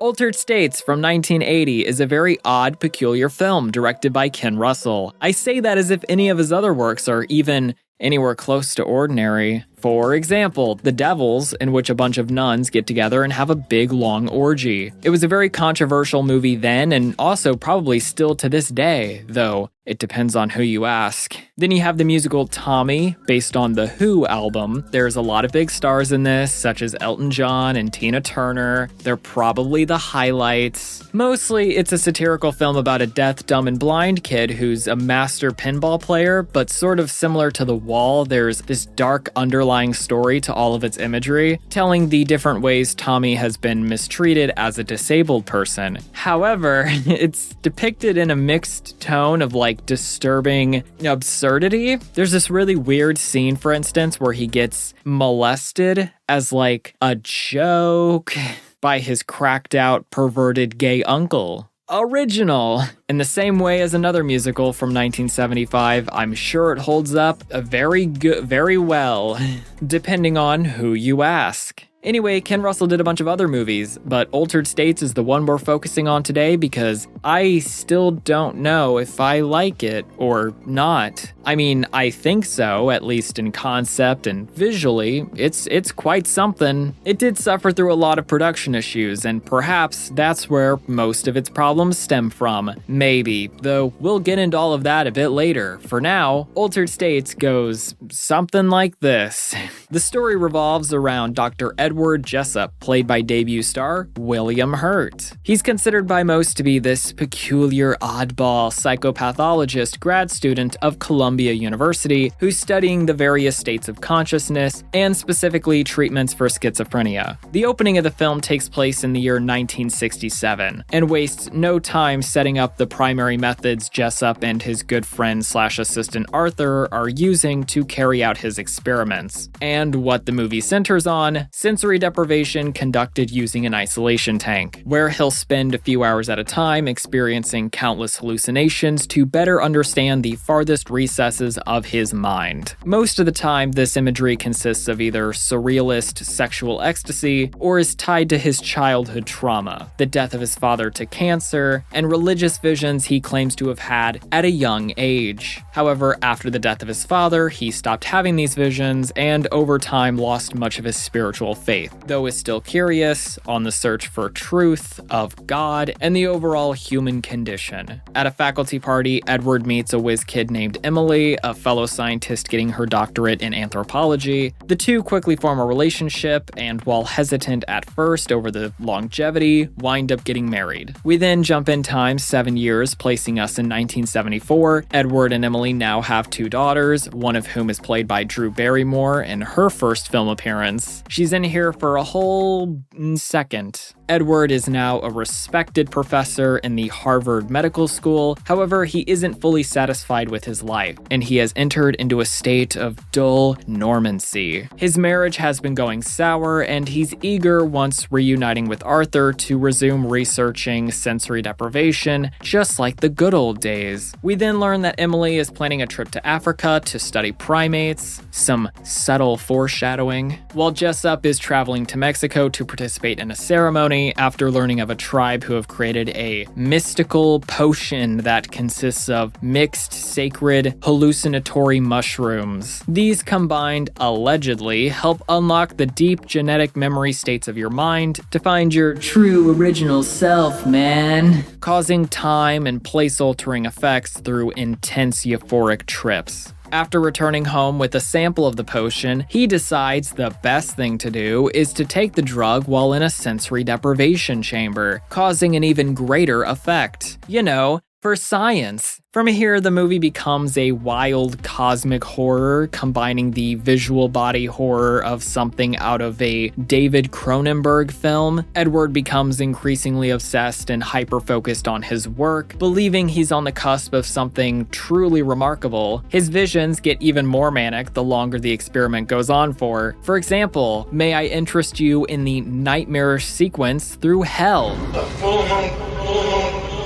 Altered States from 1980 is a very odd, peculiar film directed by Ken Russell. I say that as if any of his other works are even anywhere close to ordinary. For example, The Devils, in which a bunch of nuns get together and have a big, long orgy. It was a very controversial movie then, and also probably still to this day, though it depends on who you ask. Then you have the musical Tommy, based on the Who album. There's a lot of big stars in this, such as Elton John and Tina Turner. They're probably the highlights. Mostly, it's a satirical film about a deaf, dumb, and blind kid who's a master pinball player, but sort of similar to The Wall, there's this dark underlying story to all of its imagery, telling the different ways Tommy has been mistreated as a disabled person. However, it's depicted in a mixed tone of disturbing absurdity. There's this really weird scene, for instance, where he gets molested as a joke by his cracked out, perverted gay uncle. Original. In the same way as another musical from 1975, I'm sure it holds up very well, depending on who you ask. Anyway, Ken Russell did a bunch of other movies, but Altered States is the one we're focusing on today because I still don't know if I like it or not. I mean, I think so, at least in concept and visually. It's quite something. It did suffer through a lot of production issues, and perhaps that's where most of its problems stem from. Maybe, though we'll get into all of that a bit later. For now, Altered States goes something like this. The story revolves around Dr. Edward Jessup, played by debut star William Hurt. He's considered by most to be this peculiar, oddball psychopathologist grad student of Columbia University who's studying the various states of consciousness and specifically treatments for schizophrenia. The opening of the film takes place in the year 1967 and wastes no time setting up the primary methods Jessup and his good friend/assistant Arthur are using to carry out his experiments. And what the movie centers on, sensory deprivation conducted using an isolation tank, where he'll spend a few hours at a time experiencing countless hallucinations to better understand the farthest recesses of his mind. Most of the time, this imagery consists of either surrealist sexual ecstasy or is tied to his childhood trauma, the death of his father to cancer, and religious visions he claims to have had at a young age. However, after the death of his father, he stopped having these visions and over time lost much of his spiritual faith, though is still curious, on the search for truth, of God, and the overall human condition. At a faculty party, Edward meets a whiz kid named Emily, a fellow scientist getting her doctorate in anthropology. The two quickly form a relationship, and while hesitant at first over the longevity, wind up getting married. We then jump in time 7 years, placing us in 1974. Edward and Emily now have 2 daughters, one of whom is played by Drew Barrymore in her first film appearance. She's in here for a whole second. Edward is now a respected professor in the Harvard Medical School. However, he isn't fully satisfied with his life, and he has entered into a state of dull normancy. His marriage has been going sour, and he's eager, once reuniting with Arthur, to resume researching sensory deprivation, just like the good old days. We then learn that Emily is planning a trip to Africa to study primates, some subtle foreshadowing, while Jessup is traveling to Mexico to participate in a ceremony after learning of a tribe who have created a mystical potion that consists of mixed sacred hallucinatory mushrooms. These combined, allegedly, help unlock the deep genetic memory states of your mind to find your true original self, man, causing time and place-altering effects through intense euphoric trips. After returning home with a sample of the potion, he decides the best thing to do is to take the drug while in a sensory deprivation chamber, causing an even greater effect. You know, for science. From here, the movie becomes a wild cosmic horror, combining the visual body horror of something out of a David Cronenberg film. Edward becomes increasingly obsessed and hyper-focused on his work, believing he's on the cusp of something truly remarkable. His visions get even more manic the longer the experiment goes on for. For example, may I interest you in the nightmarish sequence through hell? The full moon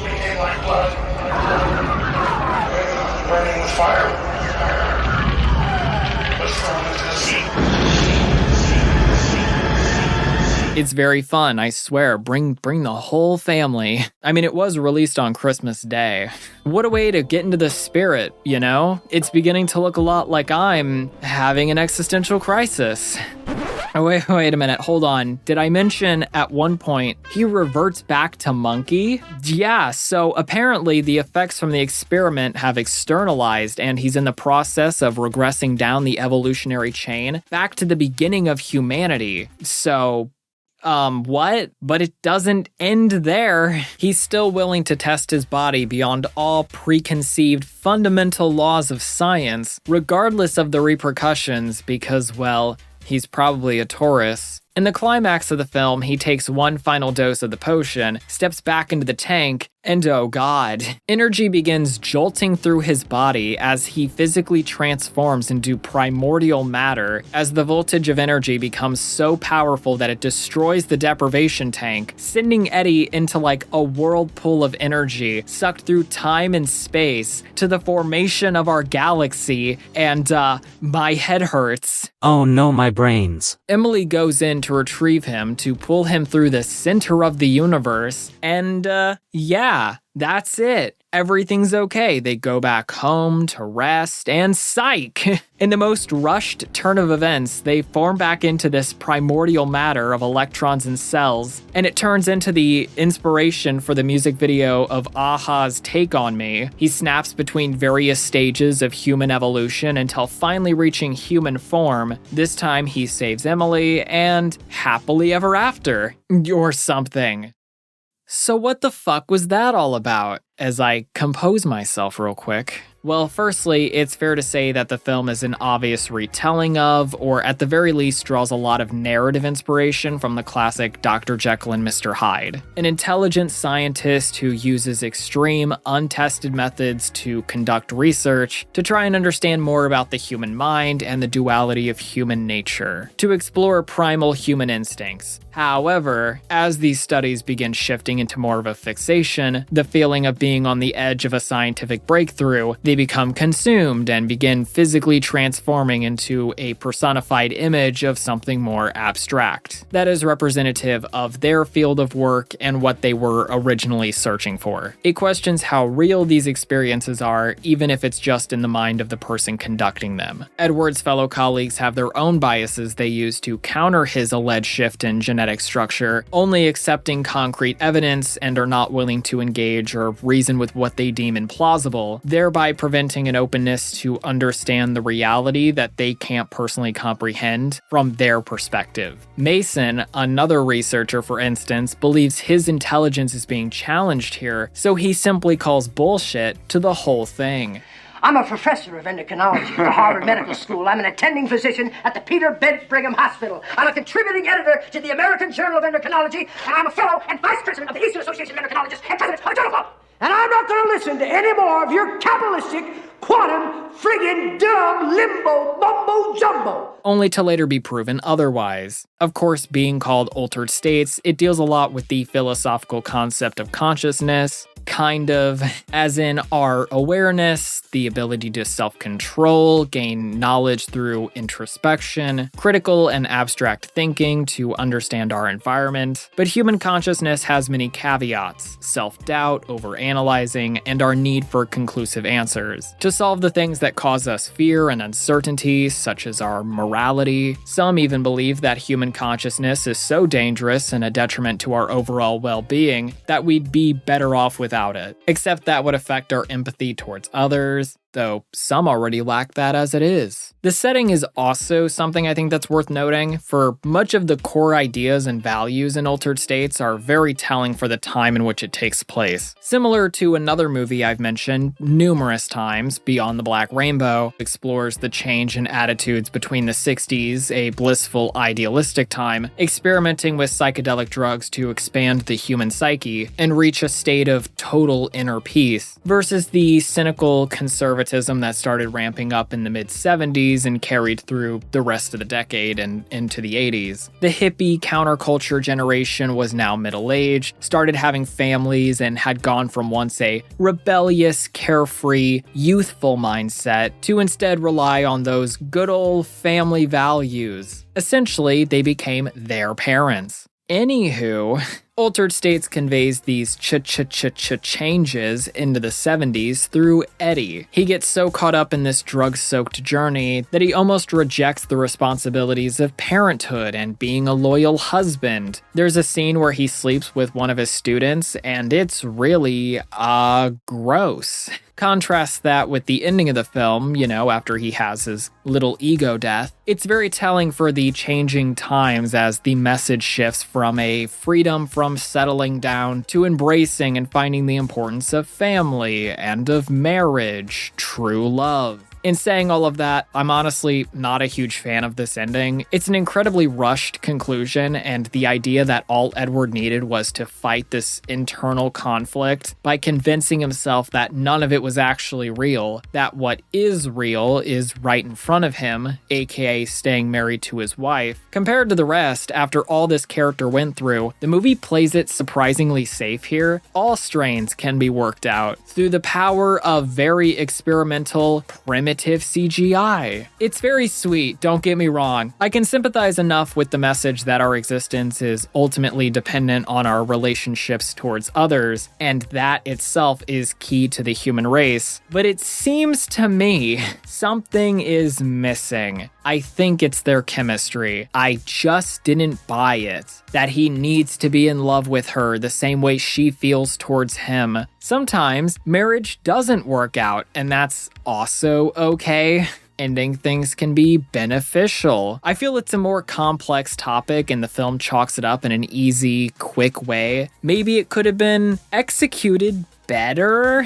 became like blood. Burning with fire. As strong as this. It's very fun, I swear. Bring the whole family. I mean, it was released on Christmas Day. What a way to get into the spirit, you know? It's beginning to look a lot like I'm having an existential crisis. Oh, wait a minute, hold on. Did I mention at one point he reverts back to monkey? Yeah, so apparently the effects from the experiment have externalized and he's in the process of regressing down the evolutionary chain back to the beginning of humanity. So, what? But it doesn't end there. He's still willing to test his body beyond all preconceived fundamental laws of science, regardless of the repercussions, because, well, he's probably a Taurus. In the climax of the film, he takes one final dose of the potion, steps back into the tank, and oh god, energy begins jolting through his body as he physically transforms into primordial matter as the voltage of energy becomes so powerful that it destroys the deprivation tank, sending Eddie into like a whirlpool of energy sucked through time and space to the formation of our galaxy, and my head hurts. Oh no, my brains. Emily goes in to retrieve him to pull him through the center of the universe, and yeah, that's it. Everything's okay. They go back home to rest, and psych! In the most rushed turn of events, they form back into this primordial matter of electrons and cells, and it turns into the inspiration for the music video of a-ha's Take On Me. He snaps between various stages of human evolution until finally reaching human form. This time he saves Emily, and happily ever after. Or something. So what the fuck was that all about? As I compose myself real quick. Well, firstly, it's fair to say that the film is an obvious retelling of, or at the very least draws a lot of narrative inspiration from the classic Dr. Jekyll and Mr. Hyde. An intelligent scientist who uses extreme, untested methods to conduct research to try and understand more about the human mind and the duality of human nature, to explore primal human instincts. However, as these studies begin shifting into more of a fixation, the feeling of being on the edge of a scientific breakthrough, they become consumed and begin physically transforming into a personified image of something more abstract that is representative of their field of work and what they were originally searching for. It questions how real these experiences are, even if it's just in the mind of the person conducting them. Edward's fellow colleagues have their own biases they use to counter his alleged shift in genetic structure, only accepting concrete evidence and are not willing to engage or reason with what they deem implausible, thereby preventing an openness to understand the reality that they can't personally comprehend from their perspective. Mason, another researcher for instance, believes his intelligence is being challenged here, so he simply calls bullshit to the whole thing. I'm a professor of endocrinology at the Harvard Medical School. I'm an attending physician at the Peter Bent Brigham Hospital. I'm a contributing editor to the American Journal of Endocrinology, and I'm a fellow and vice president of the Eastern Association of Endocrinologists and president of the Journal Club. And I'm not going to listen to any more of your capitalistic, quantum, friggin' dumb, limbo, mumbo jumbo. Only to later be proven otherwise. Of course, being called Altered States, it deals a lot with the philosophical concept of consciousness, kind of, as in our awareness, the ability to self-control, gain knowledge through introspection, critical and abstract thinking to understand our environment. But human consciousness has many caveats: self-doubt, overanalyzing, and our need for conclusive answers. To solve the things that cause us fear and uncertainty, such as our morality, some even believe that human consciousness is so dangerous and a detriment to our overall well-being that we'd be better off without it. Except that would affect our empathy towards others, though some already lack that as it is. The setting is also something I think that's worth noting, for much of the core ideas and values in Altered States are very telling for the time in which it takes place. Similar to another movie I've mentioned numerous times, Beyond the Black Rainbow, explores the change in attitudes between the 60s, a blissful idealistic time, experimenting with psychedelic drugs to expand the human psyche and reach a state of total inner peace, versus the cynical conservatism that started ramping up in the mid-70s and carried through the rest of the decade and into the 80s. The hippie counterculture generation was now middle-aged, started having families, and had gone from once a rebellious, carefree, youthful mindset to instead rely on those good old family values. Essentially, they became their parents. Anywho, Altered States conveys these changes into the 70s through Eddie. He gets so caught up in this drug-soaked journey that he almost rejects the responsibilities of parenthood and being a loyal husband. There's a scene where he sleeps with one of his students, and it's really, gross. Contrast that with the ending of the film, after he has his little ego death. It's very telling for the changing times as the message shifts from a freedom from settling down to embracing and finding the importance of family and of marriage, true love. In saying all of that, I'm honestly not a huge fan of this ending. It's an incredibly rushed conclusion, and the idea that all Edward needed was to fight this internal conflict by convincing himself that none of it was actually real, that what is real is right in front of him, aka staying married to his wife. Compared to the rest, after all this character went through, the movie plays it surprisingly safe here. All strains can be worked out through the power of very experimental, primitive CGI. It's very sweet, don't get me wrong. I can sympathize enough with the message that our existence is ultimately dependent on our relationships towards others, and that itself is key to the human race. But it seems to me something is missing. I think it's their chemistry. I just didn't buy it. That he needs to be in love with her the same way she feels towards him. Sometimes marriage doesn't work out, and that's also okay. Ending things can be beneficial. I feel it's a more complex topic and the film chalks it up in an easy, quick way. Maybe it could have been executed better?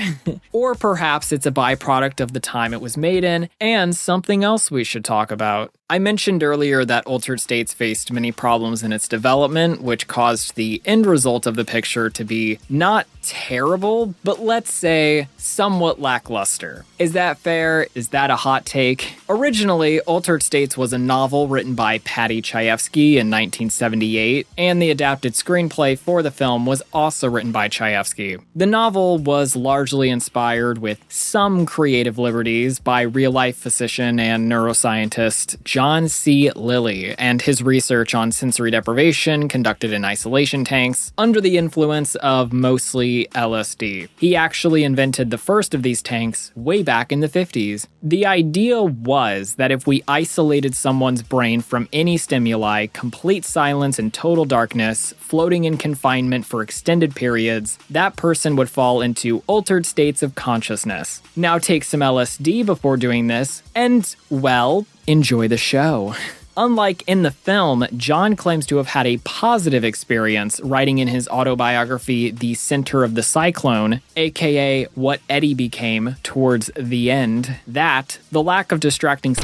Or perhaps it's a byproduct of the time it was made in, and something else we should talk about. I mentioned earlier that Altered States faced many problems in its development, which caused the end result of the picture to be not terrible, but let's say somewhat lackluster. Is that fair? Is that a hot take? Originally, Altered States was a novel written by Paddy Chayefsky in 1978, and the adapted screenplay for the film was also written by Chayefsky. The novel was largely inspired with some creative liberties by real-life physician and neuroscientist John C. Lilly and his research on sensory deprivation conducted in isolation tanks under the influence of mostly LSD. He actually invented the first of these tanks way back in the 50s. The idea was that if we isolated someone's brain from any stimuli, complete silence and total darkness, floating in confinement for extended periods, that person would fall into altered states of consciousness. Now take some LSD before doing this, and, well, enjoy the show. Unlike in the film, John claims to have had a positive experience writing in his autobiography, The Center of the CYCLONE, aka what Eddie became towards the end, that the lack of distracting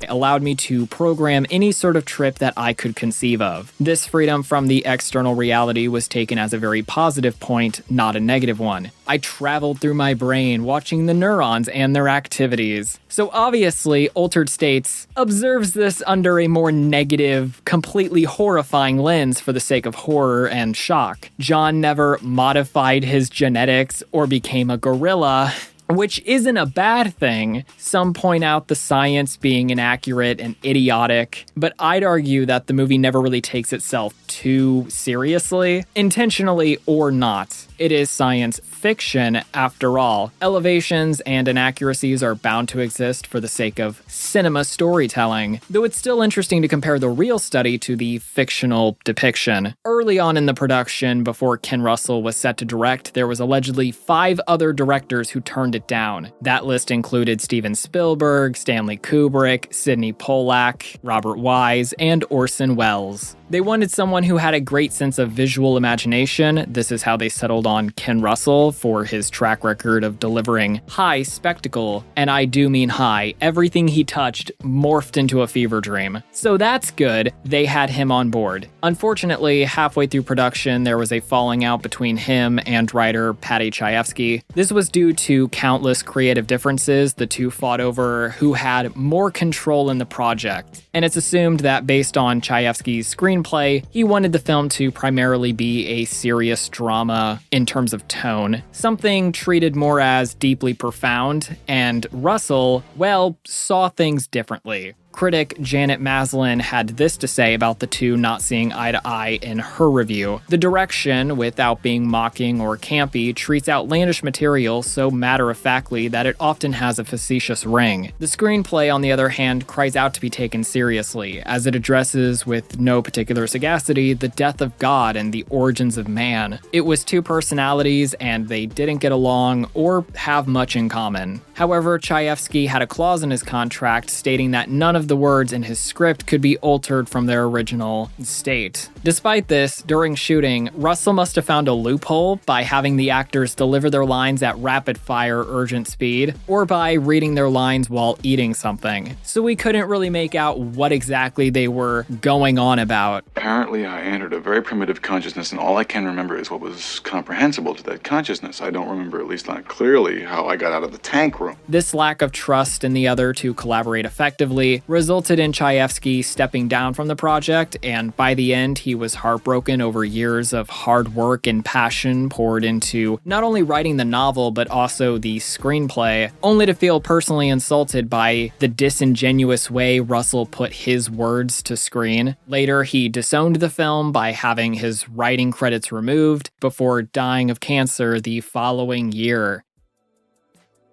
allowed me to program any sort of trip that I could conceive of. This freedom from the external reality was taken as a very positive point, not a negative one. I traveled through my brain watching the neurons and their activities. So obviously, Altered States observes this under a more negative, completely horrifying lens for the sake of horror and shock. John never modified his genetics or became a gorilla, which isn't a bad thing. Some point out the science being inaccurate and idiotic, but I'd argue that the movie never really takes itself too seriously, intentionally or not. It is science fiction after all. Elevations and inaccuracies are bound to exist for the sake of cinema storytelling, though it's still interesting to compare the real study to the fictional depiction. Early on in the production, before Ken Russell was set to direct, there was allegedly 5 other directors who turned it down. That list included Steven Spielberg, Stanley Kubrick, Sidney Pollack, Robert Wise, and Orson Welles. They wanted someone who had a great sense of visual imagination. This is how they settled on Ken Russell for his track record of delivering high spectacle. And I do mean high. Everything he touched morphed into a fever dream. So that's good. They had him on board. Unfortunately, halfway through production, there was a falling out between him and writer Paddy Chayefsky. This was due to countless creative differences. The two fought over who had more control in the project. And it's assumed that based on Chayefsky's screenplay, he wanted the film to primarily be a serious drama in terms of tone, something treated more as deeply profound, and Russell, well, saw things differently. Critic Janet Maslin had this to say about the two not seeing eye to eye in her review. The direction, without being mocking or campy, treats outlandish material so matter-of-factly that it often has a facetious ring. The screenplay, on the other hand, cries out to be taken seriously, as it addresses, with no particular sagacity, the death of God and the origins of man. It was two personalities, and they didn't get along or have much in common. However, Chayefsky had a clause in his contract stating that none of the words in his script could be altered from their original state. Despite this, during shooting, Russell must have found a loophole by having the actors deliver their lines at rapid-fire urgent speed, or by reading their lines while eating something. So we couldn't really make out what exactly they were going on about. Apparently, I entered a very primitive consciousness, and all I can remember is what was comprehensible to that consciousness. I don't remember, at least not clearly, how I got out of the tank room. This lack of trust in the other to collaborate effectively resulted in Chayefsky stepping down from the project, and by the end, he was heartbroken over years of hard work and passion poured into not only writing the novel, but also the screenplay, only to feel personally insulted by the disingenuous way Russell put his words to screen. Later, he disowned the film by having his writing credits removed before dying of cancer the following year.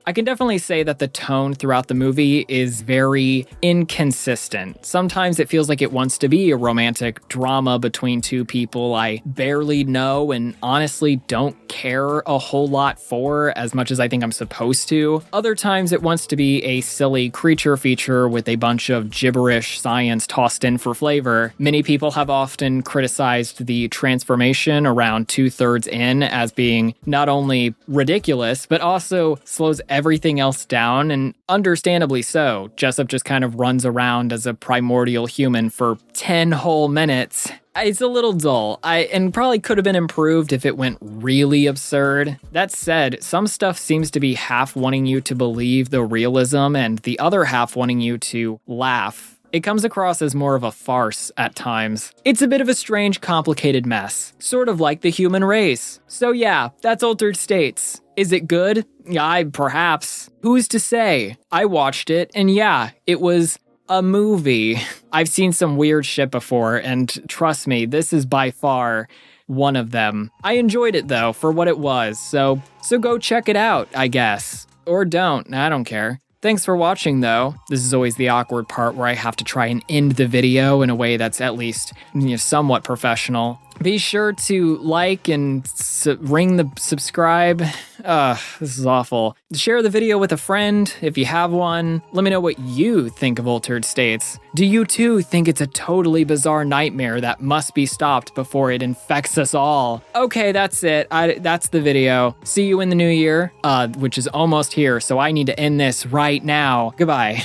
I can definitely say that the tone throughout the movie is very inconsistent. Sometimes it feels like it wants to be a romantic drama between two people I barely know and honestly don't care a whole lot for as much as I think I'm supposed to. Other times it wants to be a silly creature feature with a bunch of gibberish science tossed in for flavor. Many people have often criticized the transformation around 2/3 in as being not only ridiculous, but also slows everything else down, and understandably so. Jessup just kind of runs around as a primordial human for 10 whole minutes. It's a little dull, and probably could have been improved if it went really absurd. That said, some stuff seems to be half wanting you to believe the realism and the other half wanting you to laugh. It comes across as more of a farce at times. It's a bit of a strange, complicated mess, sort of like the human race. So yeah, that's Altered States. Is it good? Yeah, perhaps. Who's to say? I watched it, and yeah, it was a movie. I've seen some weird shit before, and trust me, this is by far one of them. I enjoyed it though, for what it was, so go check it out, I guess. Or don't, I don't care. Thanks for watching though. This is always the awkward part where I have to try and end the video in a way that's at least, somewhat professional. Be sure to like and ring the subscribe. This is awful. Share the video with a friend if you have one. Let me know what you think of Altered States. Do you too think it's a totally bizarre nightmare that must be stopped before it infects us all? Okay, that's it. That's the video. See you in the new year, which is almost here, so I need to end this right now. Goodbye.